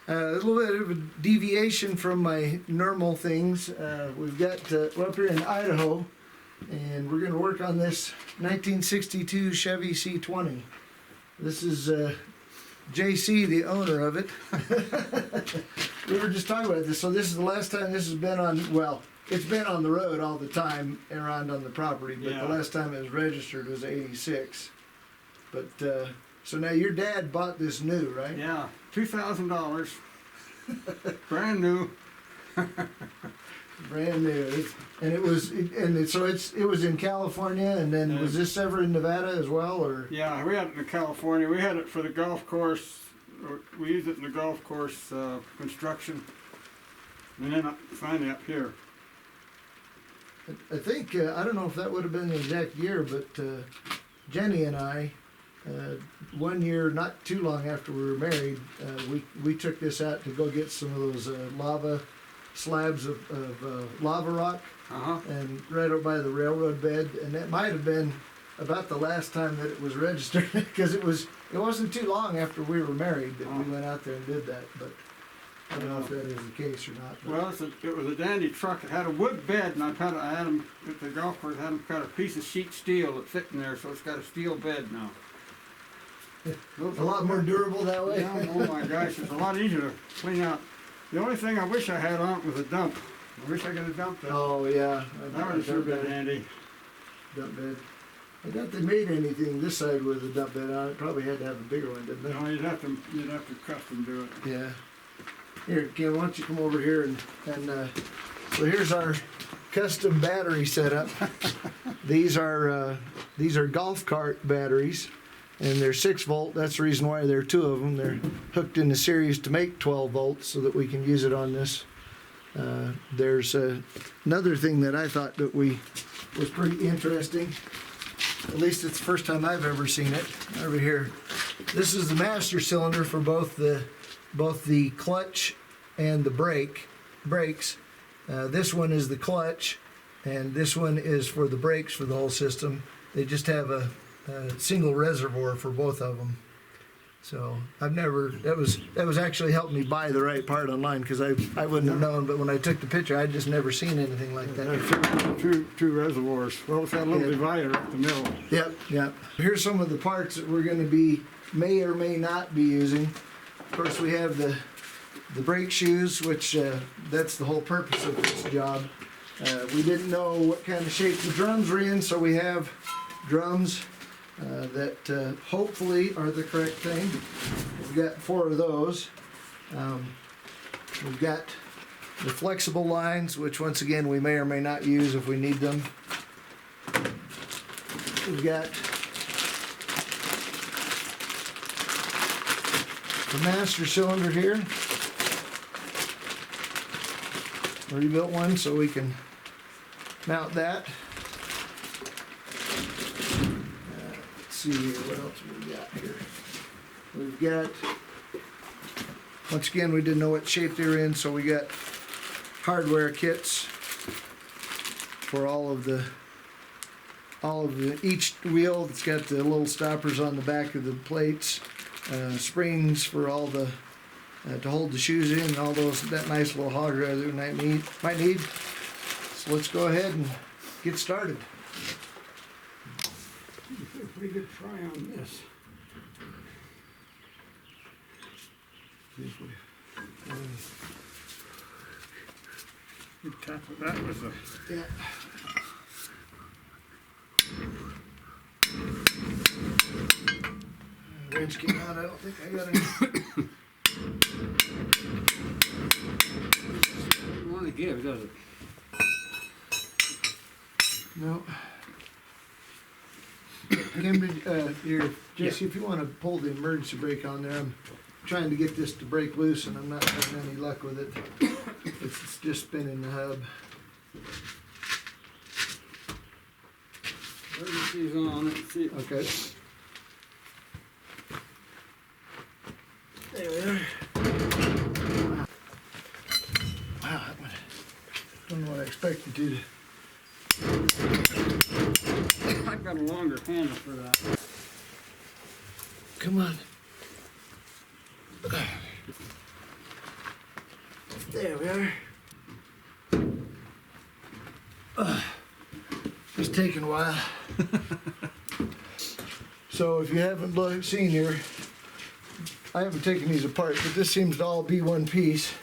A little bit of a deviation from my normal things. We've got we're up here in Idaho, and we're going to work on this 1962 Chevy C20. This is JC, the owner of it. We were just talking about this. So this is the last time this has been on, well, it's been on the road all the time around on the property, but the last time it was registered was '86. But so now your dad bought this new, right? Yeah, $2,000, brand new. Brand new. And it was, it was in California, and then was this ever in Nevada as well, or? Yeah, we had it in California. We had it for the golf course. We used it in the golf course construction, and then finally up here. I think, I don't know if that would have been the exact year, but Jenny and I, one year, not too long after we were married, we took this out to go get some of those lava slabs of lava rock, and right up by the railroad bed, and that might have been about the last time that it was registered, because it wasn't too long after we were married that we went out there and did that, but I don't know if that is the case or not. But. Well, it was a dandy truck. It had a wood bed, and I had them at the golf course. I had them cut a piece of sheet steel that fit in there, so it's got a steel bed now. A lot more durable that way. Yeah, oh my gosh, it's a lot easier to clean out. The only thing I wish I had on it was a dump. I wish I could have dumped it. Oh yeah, that would have sure been handy. Dump bed. I doubt they made anything this side with a dump bed on it. Probably had to have a bigger one, didn't they? No, you'd have to custom do it. Yeah. Here, Ken, why don't you come over here and so here's our custom battery setup. These are golf cart batteries, and they're 6 volt. That's the reason why there are 2 of them. They're hooked in a series to make 12 volts so that we can use it on this. There's another thing that I thought that was pretty interesting. At least it's the first time I've ever seen it. Over here, this is the master cylinder for both the clutch and the brakes. This one is the clutch, and this one is for the brakes for the whole system. They just have a single reservoir for both of them. So that was actually helping me buy the right part online, because I wouldn't have known, but when I took the picture, I'd just never seen anything like that. Two reservoirs. Well, it's got a little divider at the middle. Yep. Here's some of the parts that we're going to may or may not be using. Of course, we have the brake shoes, which that's the whole purpose of this job. We didn't know what kind of shape the drums were in, so we have drums that hopefully are the correct thing. We've got 4 of those. We've got the flexible lines, which once again we may or may not use if we need them. We've got the master cylinder here. Rebuilt one so we can mount that. Let's see here, what else we got here. We've got, once again, we didn't know what shape they were in, so we got hardware kits for each wheel. It's got the little stoppers on the back of the plates, springs for all the to hold the shoes in, and all that nice little hardware that we might need. So let's go ahead and get started. A pretty good try on this. You tap it. That was a. Yeah. Wrench came out. I don't think I got any. Doesn't want to give, does it? No. Here, Jesse, if you want to pull the emergency brake on there, I'm trying to get this to break loose, and I'm not having any luck with it. It's just spinning the hub. Emergency's on. Let's see. Okay. There we are. Wow, that one. Don't know what I expected to. I've got a longer handle for that. Come on. There we are. It's taking a while. So if you haven't seen here, I haven't taken these apart, but this seems to all be one piece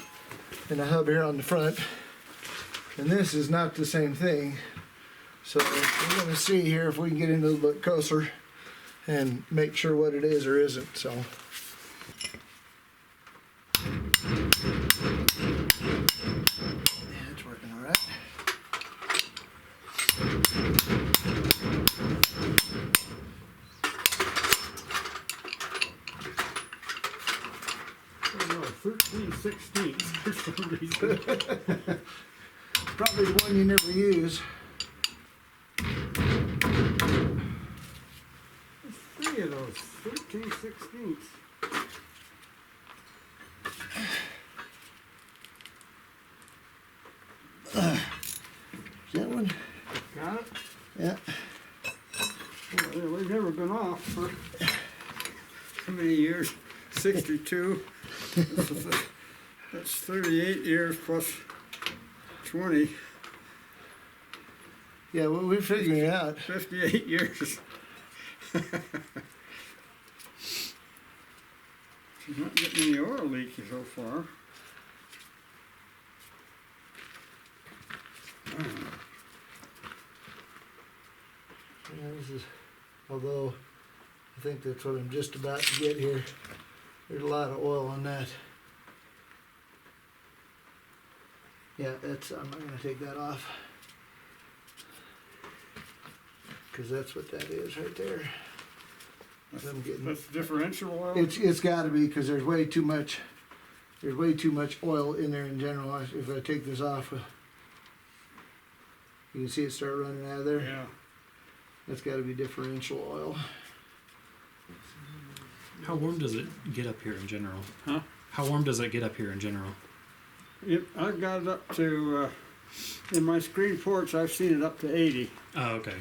and a hub here on the front. And this is not the same thing. So we're going to see here if we can get in a little bit closer and make sure what it is or isn't. So. Yeah, it's working all right. Oh, 13/16 for some reason. Probably the one you never use. There's 3 of those, 13/16. Is that one? Got it? Yeah. Well, they've never been off for how many years? 62. That's 38 years plus 20. Yeah, well, we're figuring it out. 58 years. She's not getting any oil leaks so far. Yeah, this is, although I think that's what I'm just about to get here. There's a lot of oil on that. Yeah, that's, I'm not going to take that off. Because that's what that is right there. I'm getting, That's differential oil? it's got to be, because there's way too much oil in there in general. If I take this off, you can see it start running out of there. Yeah. That's got to be differential oil. How warm does it get up here in general? Huh? How warm does it get up here in general? I've got it up to, in my screen porch, I've seen it up to 80. Oh, okay.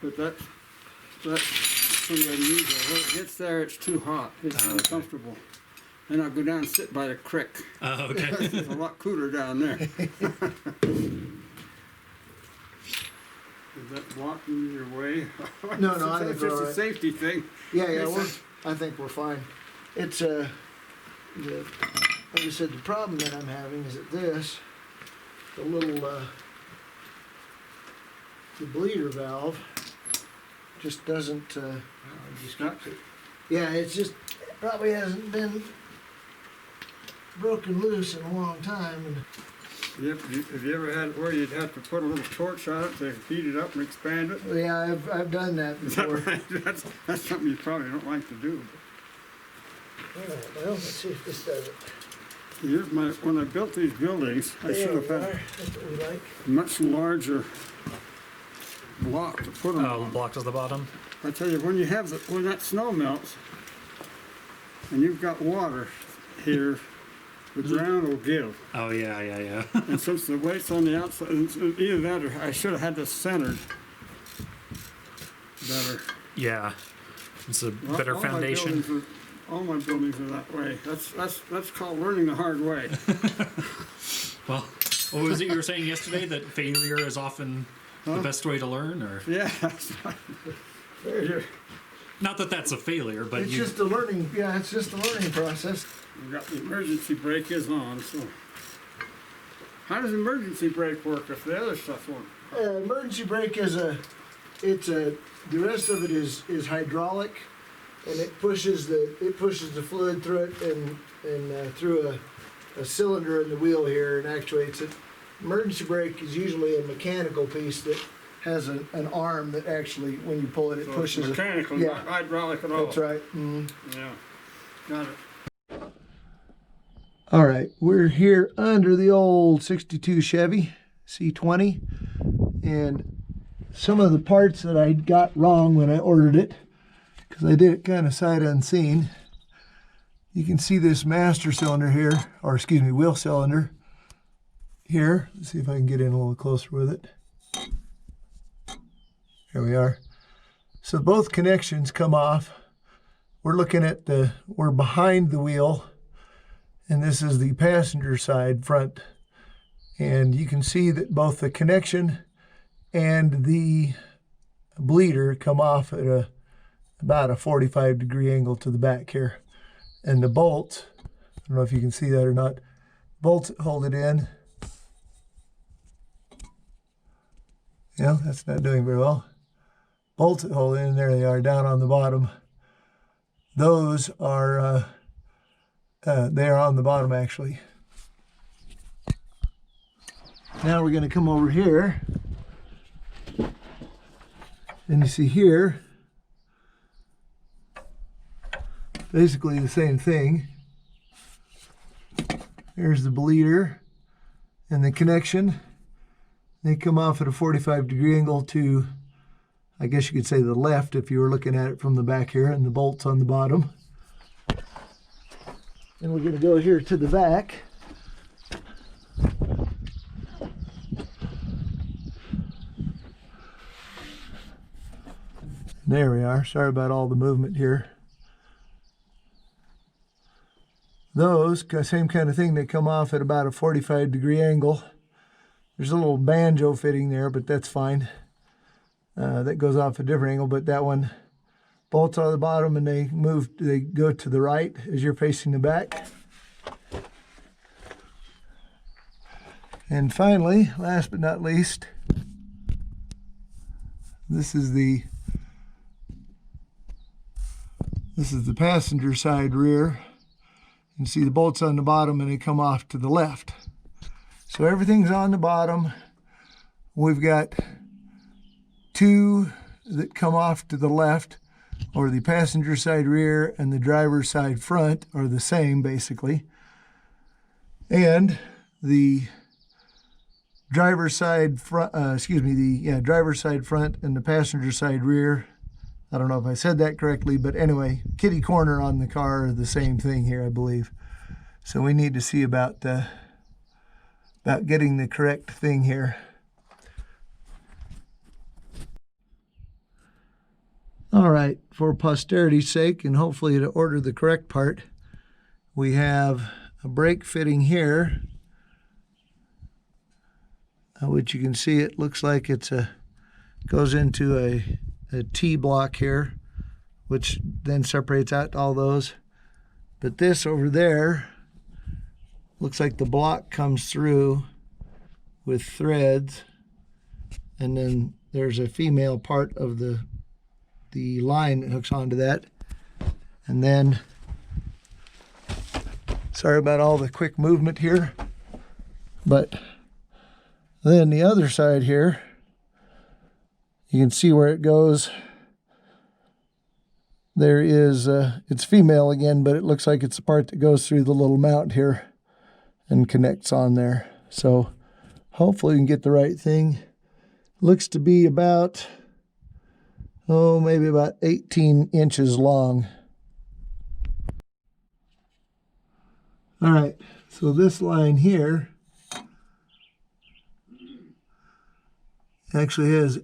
But that's pretty unusual. When it gets there, it's too hot. It's Okay. uncomfortable. Then I'll go down and sit by the creek. Oh, okay. It's a lot cooler down there. Is that blocking your way? No, I think it's we're just all a right. safety thing. Yeah, I think we're fine. It's like I said, the problem that I'm having is that the little the bleeder valve just doesn't. Yeah, it's just probably hasn't been broken loose in a long time. And Have you ever had it where you'd have to put a little torch on it to heat it up and expand it? yeah, I've done that Is that before. right? That's something you probably don't like to do. All right, well, let's see if this does it. When I built these buildings, I should have had That's what we like. a much larger block to put them Oh, on. blocked at the bottom. I tell you, when that snow melts and you've got water here, the ground will give. Oh, yeah. And since the weight's on the outside, either that or I should have had this centered better. Yeah. It's a Well, better foundation. All my buildings are that way. That's called learning the hard way. Well, what was it you were saying yesterday? That failure is often the best way to learn? Or Yeah. That's right. not that that's a failure, but It's you... just a learning. Yeah, it's just a learning process. We've got the emergency brake is on. So, how does emergency brake work if the other stuff won't? Emergency brake is the rest of it is hydraulic, and it pushes the fluid through it and through a cylinder in the wheel here and actuates it. Emergency brake is usually a mechanical piece that has an arm that actually, when you pull it, it So pushes it's mechanical, it. not hydraulic at all. That's right. Mm. Yeah. Got it. All right, we're here under the old 62 Chevy C20, and some of the parts that I got wrong when I ordered it, because I did it kind of sight unseen. You can see this master cylinder here, or excuse me, wheel cylinder here. Let's see if I can get in a little closer with it. Here we are. So both connections come off. We're looking at we're behind the wheel. and this is the passenger side front. And you can see that both the connection and the bleeder come off at about a 45-degree angle to the back here. And the bolts, I don't know if you can see that or not, bolts that hold it in. Yeah, that's not doing very well. Bolts that hold it in, there they are, down on the bottom. Those are, they are on the bottom actually. Now we're going to come over here, and you see here, basically the same thing. Here's the bleeder and the connection. They come off at a 45-degree angle to, I guess you could say, the left if you were looking at it from the back here, and the bolts on the bottom. And we're going to go here to the back. There we are. Sorry about all the movement here. Those, same kind of thing, they come off at about a 45-degree angle. There's a little banjo fitting there, but that's fine. That goes off a different angle, but that one bolts on the bottom and they go to the right as you're facing the back. And finally, last but not least, this is the passenger side rear. You can see the bolts on the bottom and they come off to the left. So everything's on the bottom. We've got two that come off to the left, or the passenger side rear and the driver's side front are the same basically. And the driver's side front, driver's side front and the passenger side rear, I don't know if I said that correctly, but anyway, kitty corner on the car are the same thing here, I believe. So we need to see about getting the correct thing here. All right, for posterity's sake, and hopefully to order the correct part, we have a brake fitting here, which you can see it looks like goes into a T-block here, which then separates out all those. But this over there looks like the block comes through with threads, and then there's a female part of the line that hooks onto that. And then, sorry about all the quick movement here, but then the other side here, you can see where it goes. There is, it's female again, but it looks like it's the part that goes through the little mount here and connects on there. So hopefully we can get the right thing. Looks to be about, maybe about 18 inches long. All right, so this line here actually has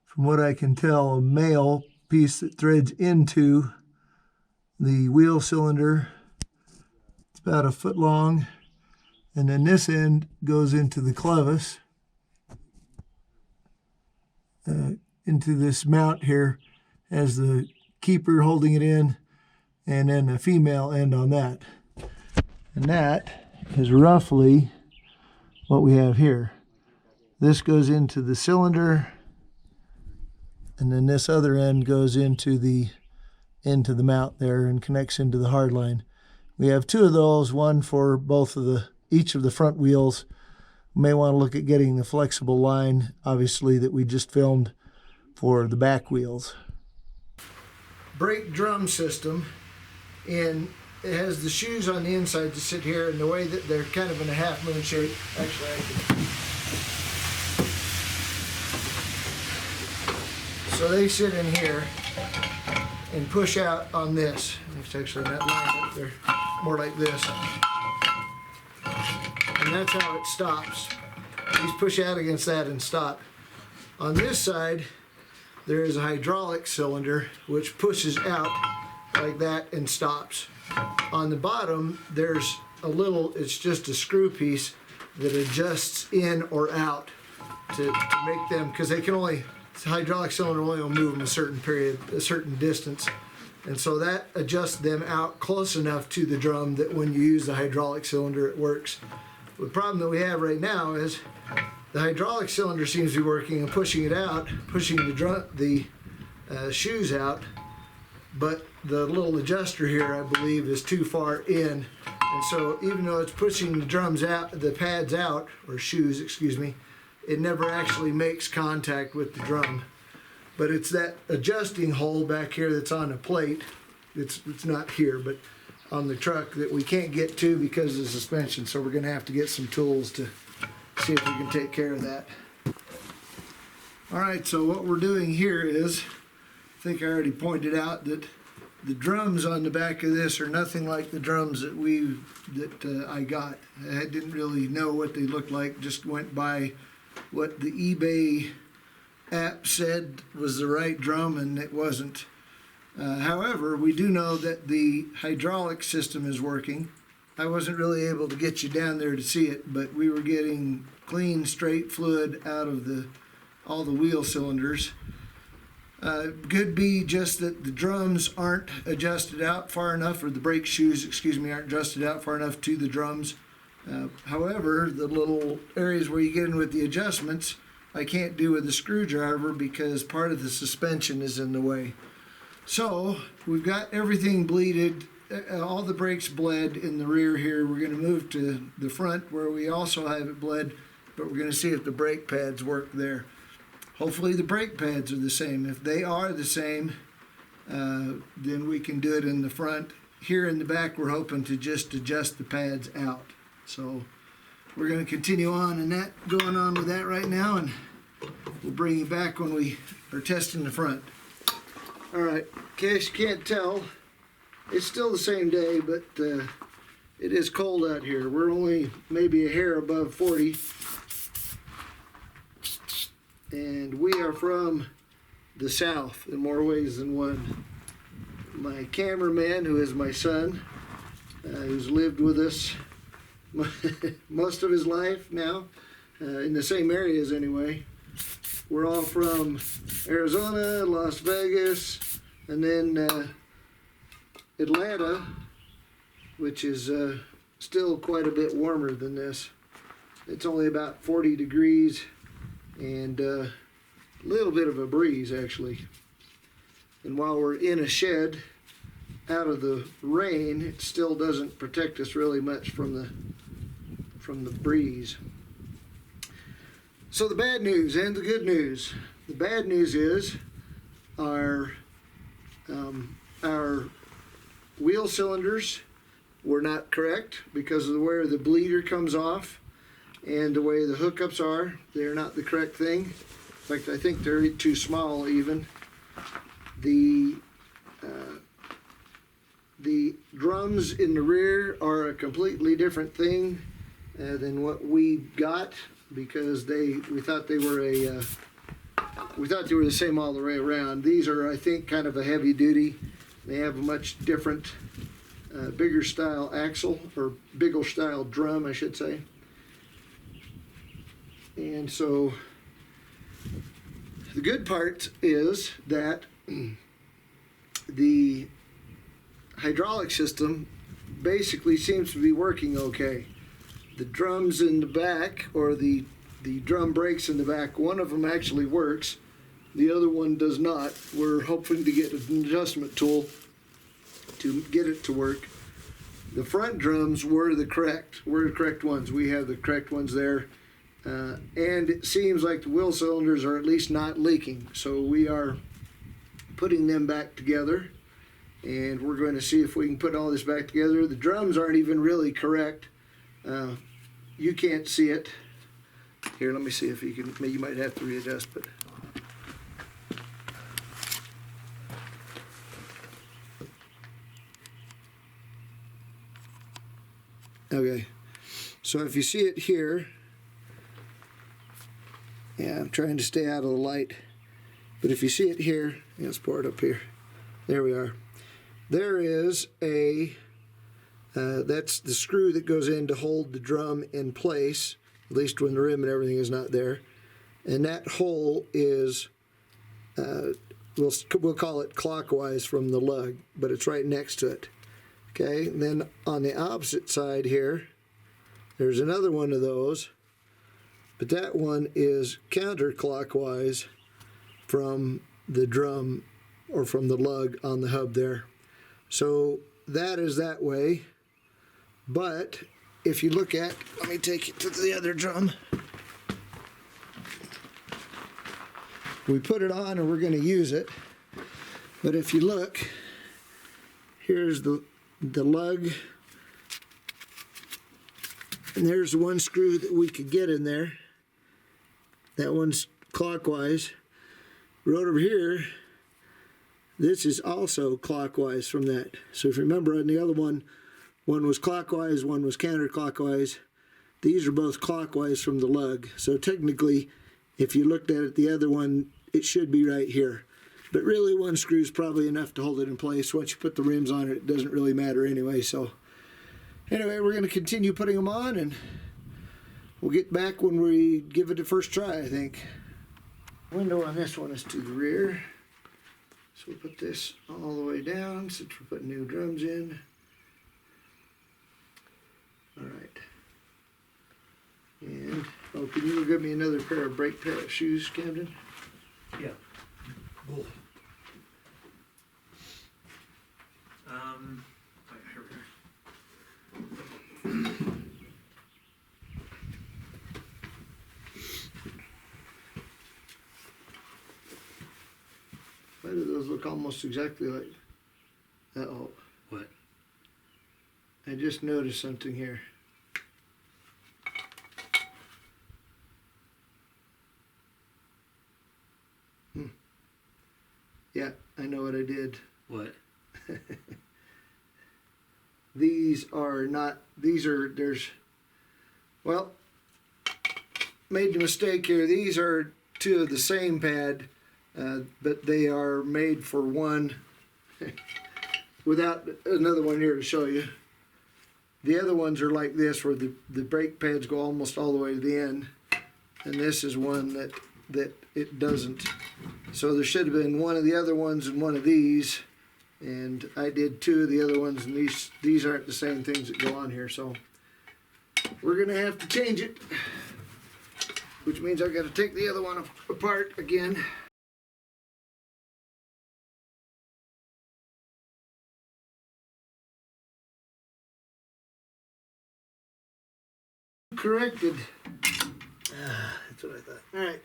from what I can tell, a male piece that threads into the wheel cylinder. It's about a foot long, and then this end goes into the clevis, into this mount here, as the keeper holding it in, and then a female end on that. And that is roughly what we have here. This goes into the cylinder, and then this other end goes into the mount there and connects into the hard line. We have two of those, one for each of the front wheels. We may want to look at getting the flexible line, obviously, that we just filmed for the back wheels. Brake drum system, and it has the shoes on the inside to sit here, and the way that they're kind of in a half moon shape. Actually, so they sit in here and push out on this. It's actually not lined up, they're more like this. And that's how it stops. These push out against that and stop. On this side, there is a hydraulic cylinder which pushes out like that and stops. On the bottom, there's a little, it's just a screw piece that adjusts in or out to make them, because they can only, the hydraulic cylinder only will move them a certain period, a certain distance. And so that adjusts them out close enough to the drum that when you use the hydraulic cylinder, it works. The problem that we have right now is the hydraulic cylinder seems to be working and pushing it out, pushing the shoes out, but the little adjuster here, I believe, is too far in. And so even though it's pushing the drums out, the pads out, or shoes, excuse me, it never actually makes contact with the drum. But it's that adjusting hole back here that's on the plate. It's not here, but on the truck that we can't get to because of the suspension. So we're gonna have to get some tools to see if we can take care of that. All right, so what we're doing here is, I think I already pointed out that the drums on the back of this are nothing like the drums that I got. I didn't really know what they looked like, just went by what the eBay app said was the right drum, and it wasn't. However, we do know that the hydraulic system is working. I wasn't really able to get you down there to see it, but we were getting clean, straight fluid out of all the wheel cylinders. Could be just that the drums aren't adjusted out far enough, or the brake shoes, excuse me, aren't adjusted out far enough to the drums. However, the little areas where you get in with the adjustments, I can't do with a screwdriver because part of the suspension is in the way. So we've got everything bleeded, all the brakes bled in the rear here. We're going to move to the front where we also have it bled, but we're going to see if the brake pads work there. Hopefully the brake pads are the same. If they are the same, then we can do it in the front. Here in the back, we're hoping to just adjust the pads out. So we're going to continue on and that going on with that right now, and we'll bring you back when we are testing the front. All right, in case you can't tell, it's still the same day, but it is cold out here. We're only maybe a hair above 40. And we are from the south in more ways than one. My cameraman, who is my son, who's lived with us most of his life now, in the same areas anyway. We're all from Arizona, Las Vegas, and then Atlanta, which is still quite a bit warmer than this. It's only about 40 degrees and a little bit of a breeze actually. And while we're in a shed out of the rain, it still doesn't protect us really much from the breeze. So the bad news and the good news. The bad news is our wheel cylinders were not correct because of where the bleeder comes off and the way the hookups are. They're not the correct thing. In fact, I think they're too small even. The drums in the rear are a completely different thing than what we got, because we thought they were the same all the way around. These are, I think, kind of a heavy duty. They have a much different, bigger style axle, or bigger style drum, I should say. And so the good part is that the hydraulic system basically seems to be working okay. The drums in the back, or the drum brakes in the back, one of them actually works, the other one does not. We're hoping to get an adjustment tool to get it to work. The front drums were the correct ones. We have the correct ones there. And it seems like the wheel cylinders are at least not leaking. So we are putting them back together, and we're going to see if we can put all this back together. The drums aren't even really correct. You can't see it. Here, let me see if you can. You might have to readjust, but. Okay, so if you see it here, yeah, I'm trying to stay out of the light, but if you see it here, let's pour it up here. There we are. there is that's the screw that goes in to hold the drum in place, at least when the rim and everything is not there. And that hole is, we'll call it clockwise from the lug, but it's right next to it. Okay, and then on the opposite side here, there's another one of those, but that one is counterclockwise from the drum or from the lug on the hub there. So that is that way. But if you look at, let me take it to the other drum. We put it on and we're going to use it. But if you look, here's the lug. And there's one screw that we could get in there. That one's clockwise. Right over here, this is also clockwise from that. So if you remember on the other one was clockwise, one was counterclockwise. These are both clockwise from the lug. So technically, if you looked at it, the other one, it should be right here. But really, one screw is probably enough to hold it in place. Once you put the rims on it, it doesn't really matter anyway. So anyway, we're going to continue putting them on, and we'll get back when we give it a first try, I think. Window on this one is to the rear. So we'll put this all the way down since we're putting new drums in. All right. And, oh, can you give me another pair of brake pad shoes, Camden? Yeah. Cool. Here we go. Why do those look almost exactly like... Uh-oh. What? I just noticed something here. Yeah, I know what I did. What? These are not, well, made the mistake here. These are two of the same pad, but they are made for one without another one here to show you. The other ones are like this, where the brake pads go almost all the way to the end, and this is one that it doesn't. So there should have been one of the other ones and one of these, and I did two of the other ones, and these aren't the same things that go on here, so we're gonna have to change it, which means I've got to take the other one apart again. Corrected. That's what I thought. All right.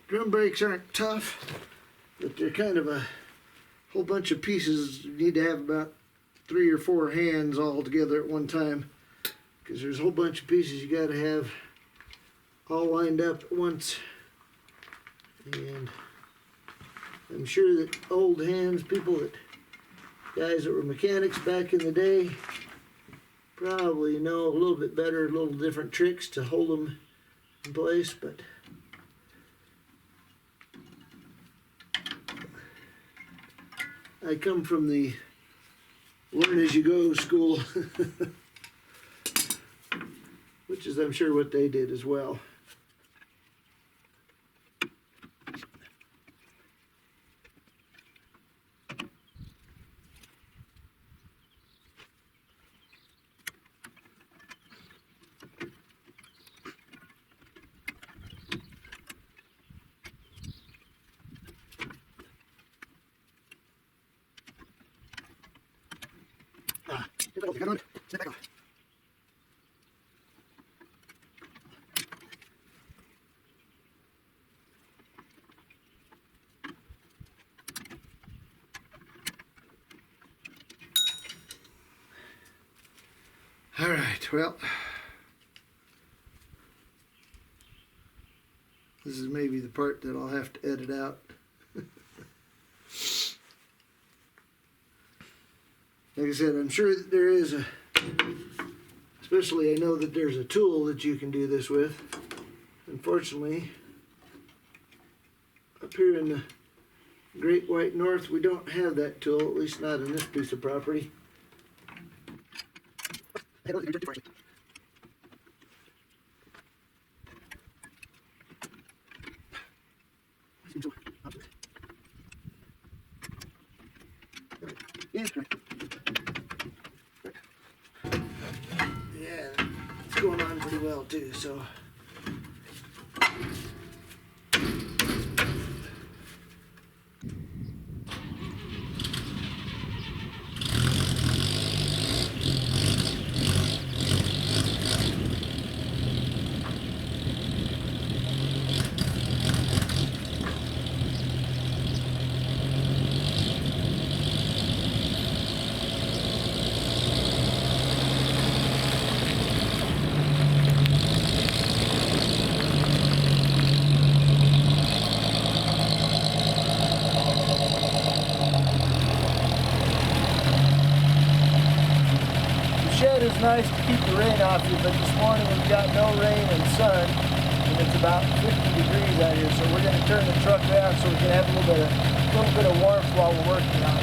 Drum brakes aren't tough, but they're kind of a whole bunch of pieces. You need to have about 3 or 4 hands all together at one time, because there's a whole bunch of pieces you got to have all lined up at once. And I'm sure that old hands, guys that were mechanics back in the day, probably know a little bit better, little different tricks to hold them in place, but I come from the learn as you go school, which is, I'm sure, what they did as well. All right, well, this is maybe the part that I'll have to edit out. Like I said, I'm sure that there is especially I know that there's a tool that you can do this with. Unfortunately, up here in the Great White North, we don't have that tool, at least not in this piece of property. Yeah, it's going on pretty well too, so. Shed is nice to keep the rain off you, but this morning we've got no rain and sun, and it's about 50 degrees out here, so we're going to turn the truck down so we can have a little bit of warmth while we're working on it.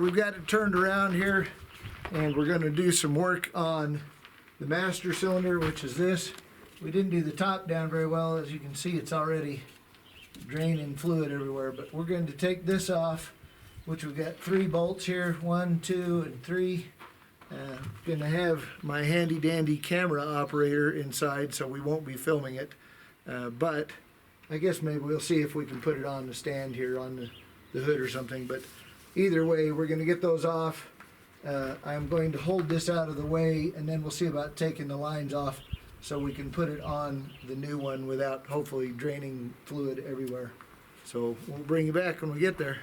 We've got it turned around here, and we're going to do some work on the master cylinder, which is this. We didn't do the top down very well. As you can see, it's already draining fluid everywhere, but we're going to take this off, which we've got 3 bolts here, 1, 2, and 3. Going to have my handy dandy camera operator inside, so we won't be filming it, but I guess maybe we'll see if we can put it on the stand here on the hood or something. But either way, we're going to get those off. I'm going to hold this out of the way, and then we'll see about taking the lines off so we can put it on the new one without hopefully draining fluid everywhere. So we'll bring you back when we get there.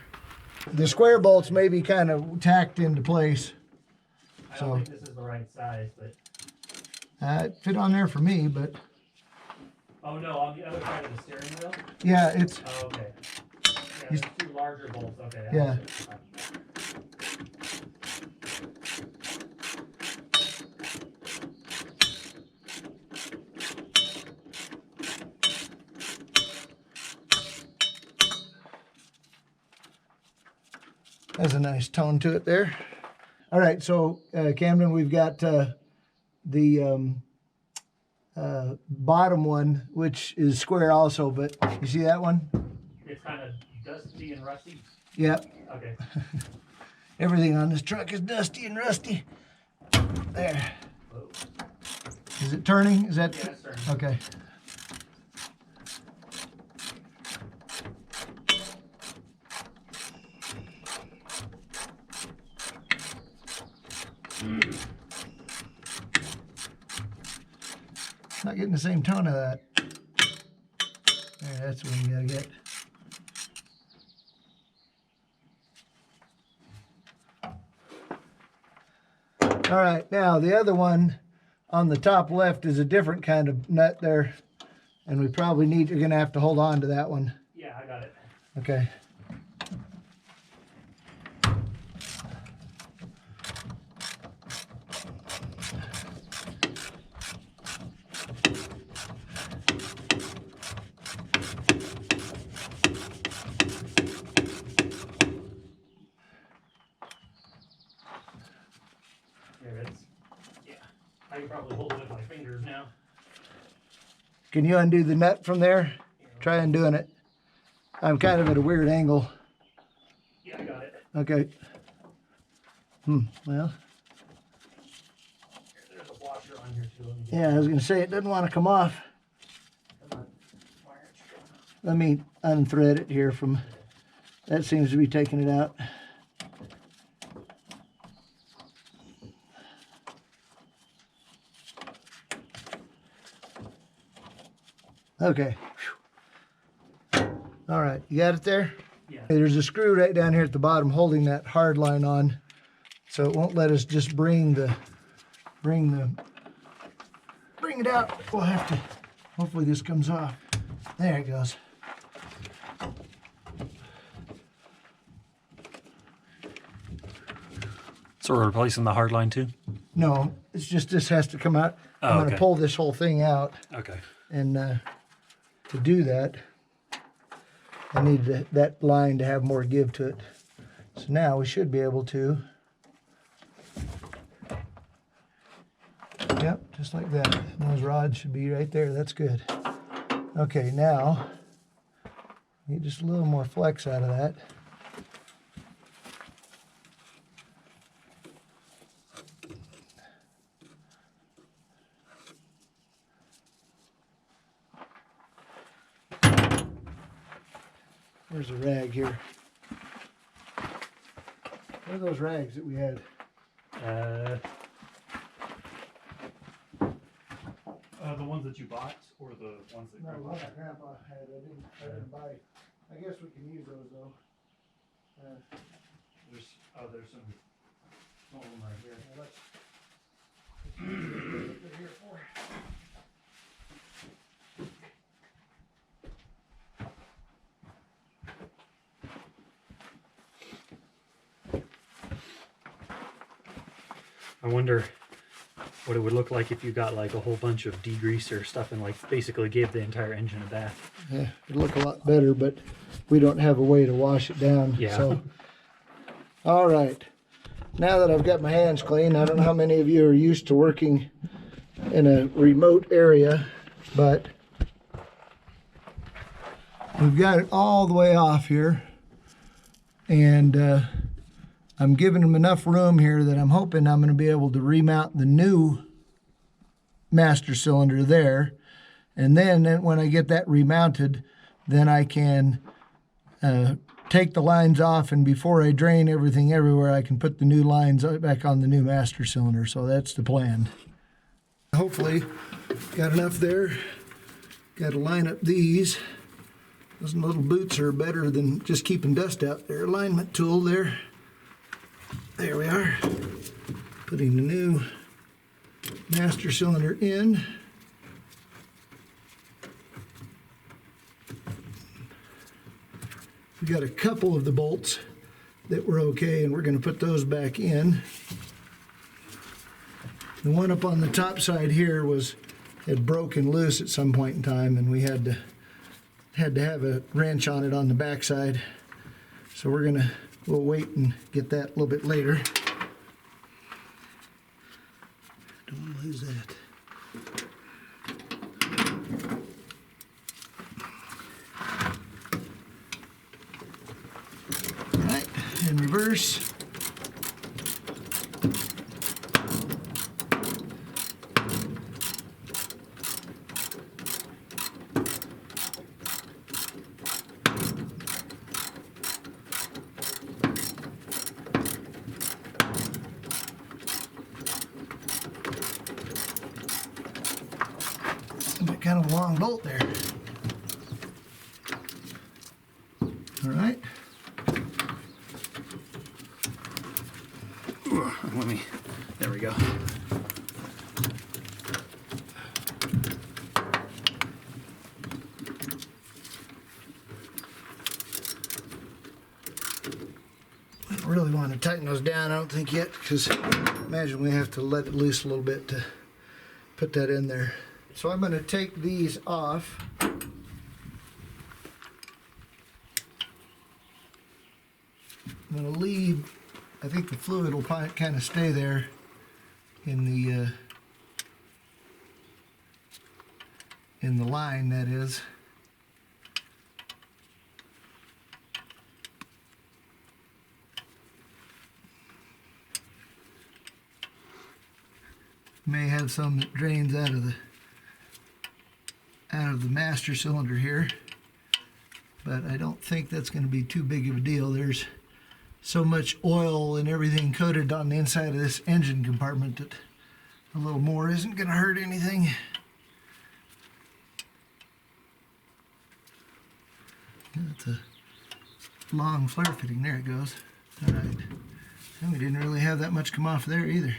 The square bolts may be kind of tacked into place. I don't think this is the right size, but... It fit on there for me, but... Oh no, on the other side of the steering wheel? Yeah, it's... Oh, okay. Yeah, there's 2 larger bolts, okay. Yeah. Has a nice tone to it there. All right, so Camden, we've got the bottom one, which is square also, but you see that one? It's kind of dusty and rusty? Yeah. Okay. Everything on this truck is dusty and rusty. There. Whoa. Is it turning? Is that? Yeah, it's turning. Okay. Not getting the same tone of that. There, that's what you gotta get. All right, now the other one on the top left is a different kind of nut there, and we probably you're gonna have to hold on to that one. Yeah, I got it. Okay. There it is. Yeah. I can probably hold it with my fingers now. Can you undo the nut from there? Try undoing it. I'm kind of at a weird angle. Yeah, I got it. Okay. Well. There's a washer on here too. Yeah, I was going to say, it doesn't want to come off. Come on. Wire it straight. Let me unthread it here from, that seems to be taking it out. Okay. All right, you got it there? Yeah. There's a screw right down here at the bottom holding that hard line on, so it won't let us just bring it out. We'll have to, hopefully this comes off. There it goes. So we're replacing the hard line too? No, it's just this has to come out. I'm going to okay. pull this whole thing out, Okay. and to do that, I need that line to have more give to it. So now we should be able to, yep, just like that. And those rods should be right there. That's good. Okay, now get just a little more flex out of that. There's a rag here. What are those rags that we had? The ones that you bought, or the ones that No, one that Grandpa had. I didn't buy. I guess we can use those though. There's some of them right here. Let's put it here for you. I wonder what it would look like if you got like a whole bunch of degreaser stuff and like basically gave the entire engine a bath. Yeah, it'd look a lot better, but we don't have a way to wash it down. Yeah. So, all right. Now that I've got my hands clean, I don't know how many of you are used to working in a remote area, but we've got it all the way off here, and I'm giving them enough room here that I'm hoping I'm going to be able to remount the new master cylinder there. And then when I get that remounted, then I can take the lines off, and before I drain everything everywhere, I can put the new lines back on the new master cylinder. So that's the plan. Hopefully got enough there. Got to line up these. Those little boots are better than just keeping dust out there. Alignment tool there. There we are. Putting the new master cylinder in. We got a couple of the bolts that were okay, and we're going to put those back in. The one up on the top side here had broken loose at some point in time, and we had to have a wrench on it on the back side. So we'll wait and get that a little bit later. Don't want to lose that. All right, in reverse. Kind of a long bolt there. All right. There we go. I don't really want to tighten those down, I don't think yet, because imagine we have to let it loose a little bit to put that in there. So I'm going to take these off. I'm going to leave, I think the fluid will kind of stay there in the line, that is. May have some that drains out of the master cylinder here, but I don't think that's going to be too big of a deal. There's so much oil and everything coated on the inside of this engine compartment that a little more isn't going to hurt anything. That's a long flare fitting. There it goes. All right. And we didn't really have that much come off there either.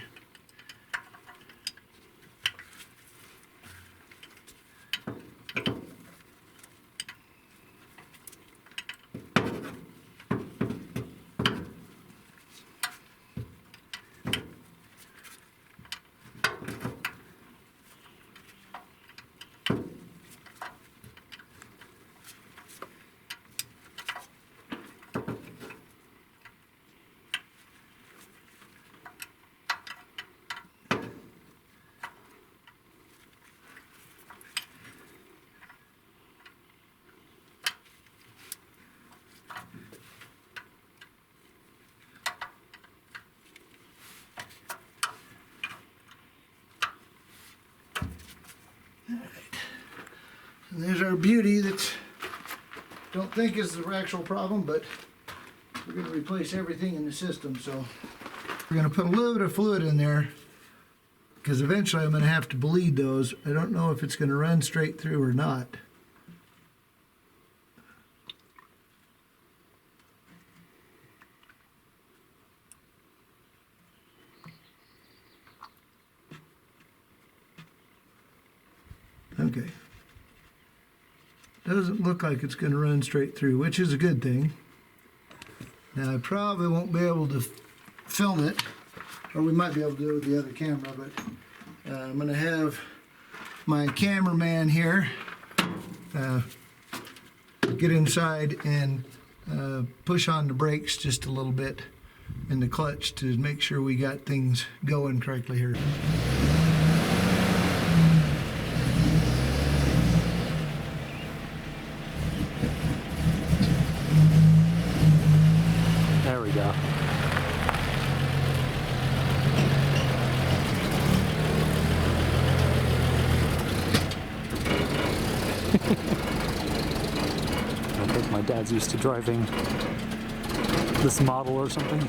And there's our beauty that don't think is the actual problem, but we're going to replace everything in the system. So we're going to put a little bit of fluid in there because eventually I'm going to have to bleed those. I don't know if it's going to run straight through or not. Okay. Doesn't look like it's going to run straight through, which is a good thing. Now I probably won't be able to film it, or we might be able to do it with the other camera, but I'm going to have my cameraman here get inside and push on the brakes just a little bit in the clutch to make sure we got things going correctly here. There we go. I think my dad's used to driving this model or something.